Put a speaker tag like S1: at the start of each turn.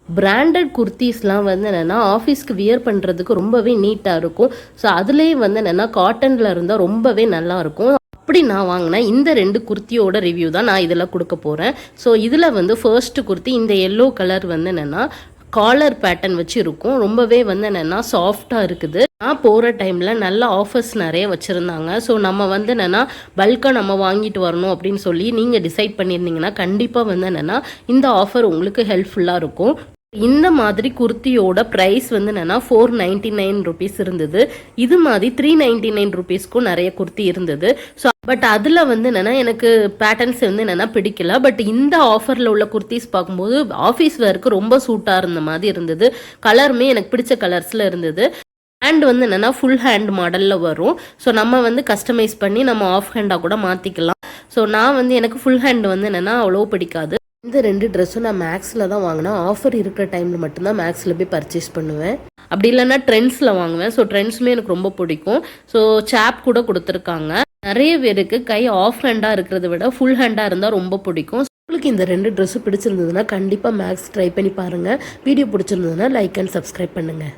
S1: Branded குர்த்திஸ்லாம் வந்து என்னென்னா ஆஃபீஸ்க்கு வியர் பண்ணுறதுக்கு ரொம்பவே நீட்டாக இருக்கும். ஸோ அதுலேயே வந்து என்னென்னா காட்டனில் இருந்தால் ரொம்பவே நல்லாயிருக்கும். அப்படி நான் வாங்கினேன் இந்த 2 குர்த்தியோட ரிவ்யூ தான் நான் இதில் கொடுக்க போகிறேன். ஸோ இதில் வந்து ஃபர்ஸ்ட் குர்த்தி இந்த எல்லோ கலர் வந்து என்னென்னா காலர் பேட்டர்ன் வச்சு இருக்கும். ரொம்பவே வந்து என்னென்னா சாஃப்டாக இருக்குது. நான் போகிற டைமில் நல்ல ஆஃபர்ஸ் நிறைய வச்சுருந்தாங்க. ஸோ நம்ம வந்து என்னென்னா பல்காக நம்ம வாங்கிட்டு வரணும் அப்படின்னு சொல்லி நீங்கள் டிசைட் பண்ணியிருந்தீங்கன்னா கண்டிப்பாக வந்து என்னென்னா இந்த ஆஃபர் உங்களுக்கு ஹெல்ப்ஃபுல்லாக இருக்கும். இந்த மாதிரி குர்த்தியோட ப்ரைஸ் வந்து என்னென்னா 499 ருபீஸ் இருந்தது. இது மாதிரி 399 ருபீஸ்க்கும் நிறைய குர்த்தி இருந்தது. ஸோ பட் அதில் வந்து என்னென்னா எனக்கு பேட்டர்ன்ஸ் வந்து என்னென்னா பிடிக்கல. பட் இந்த ஆஃபரில் உள்ள குர்த்திஸ் பார்க்கும்போது ஆஃபீஸ் வேருக்கு ரொம்ப சூட்டாக இருந்த மாதிரி இருந்தது. கலருமே எனக்கு பிடிச்ச கலர்ஸில் இருந்தது. ஹேண்ட் வந்து என்னென்னா ஃபுல் ஹேண்ட் மாடலில் வரும். ஸோ நம்ம வந்து கஸ்டமைஸ் பண்ணி நம்ம ஆஃப் ஹேண்டாக கூட மாற்றிக்கலாம். ஸோ நான் வந்து எனக்கு ஃபுல் ஹேண்ட் வந்து என்னென்னா அவ்வளோ பிடிக்காது. இந்த 2 ட்ரெஸ்ஸும் நான் மேக்ஸில் தான் வாங்கினேன். ஆஃபர் இருக்கிற டைமில் மட்டும்தான் மேக்ஸில் போய் பர்ச்சேஸ் பண்ணுவேன். அப்படி இல்லைன்னா ட்ரெண்ட்ஸில் வாங்குவேன். ஸோ ட்ரெண்ட்ஸுமே எனக்கு ரொம்ப பிடிக்கும். ஸோ சாப் கூட கொடுத்துருக்காங்க. நிறைய பேருக்கு கை ஆஃப் ஹேண்டாக இருக்கிறத விட ஃபுல் ஹேண்டாக இருந்தால் ரொம்ப பிடிக்கும். உங்களுக்கு இந்த 2 ட்ரெஸ்ஸும் பிடிச்சிருந்ததுன்னா கண்டிப்பாக மேக்ஸ் ட்ரை பண்ணி பாருங்கள். வீடியோ பிடிச்சிருந்ததுன்னா லைக் அண்ட் சப்ஸ்கிரைப் பண்ணுங்கள்.